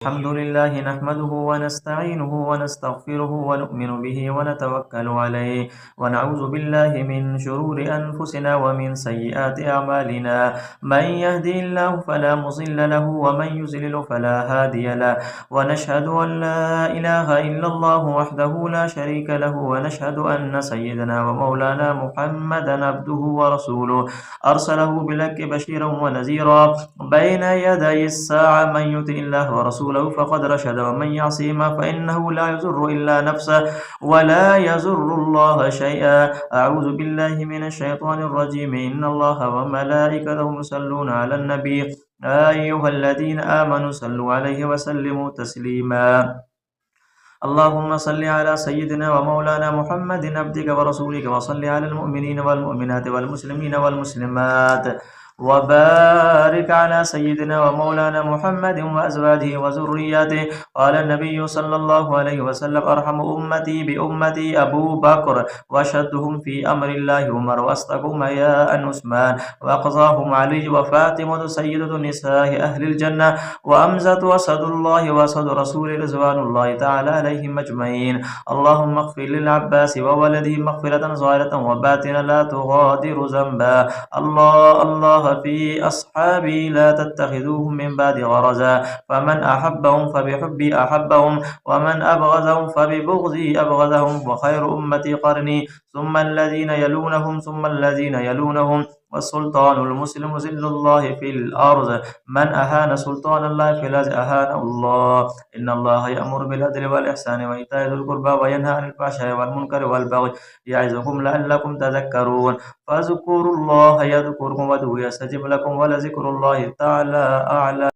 الحمد لله نحمده ونستعينه ونستغفره ونؤمن به ونتوكل عليه ونعوذ بالله من شرور أنفسنا ومن سيئات أعمالنا من يهدي الله فلا مضل له ومن يضلل فلا هادي له ونشهد أن لا إله إلا الله وحده لا شريك له ونشهد أن سيدنا ومولانا محمدا عبده ورسوله أرسله بالحق بشيرا ونذيرا بين يدي الساعة من يطع الله ورسوله فقد رشد ومن يعصيهما فإنه لا يضر إلا نفسه ولا يضر الله شيئا أعوذ بالله من الشيطان الرجيم إن الله وملائكته يصلون على النبي أيها الذين آمنوا صلوا عليه وسلموا تسليما اللهم صل على سيدنا ومولانا محمد عبدك ورسولك وصل على المؤمنين والمؤمنات والمسلمين والمسلمات وبارك على سيدنا ومولانا محمد وأزواجه وذرياته قال النبي صلى الله عليه وسلم أرحم أمتي بأمتي أبو بكر وأشدهم في أمر الله عمر وأصدقهم حياء عثمان وأقضاهم علي وفاطمة سيدة نساء أهل الجنة وأمزة وسد الله وسد رسوله رضوان الله تعالى عليهم أجمعين اللهم اغفر للعباس وولده مغفرة ظاهرة وباطنة لا تغادر ذنبا الله في أصحابي لا تتخذوهم من بعد غرزا فمن أحبهم فبحبي أحبهم ومن أبغضهم فببغضي أبغضهم وخير أمتي قرني ثم الذين يلونهم ثم الذين يلونهم والسلطان المسلم ذل الله في الأرض من أهان سلطان الله في الأرض أهانه الله إن الله يأمر بالعدل والإحسان وإيتاء ذي القربى وينهى عن الفحشاء والمنكر والبغي يعظكم لعلكم تذكرون فاذكروا الله يذكركم وادعوه يستجب لكم ولذكر الله تعالى أعلى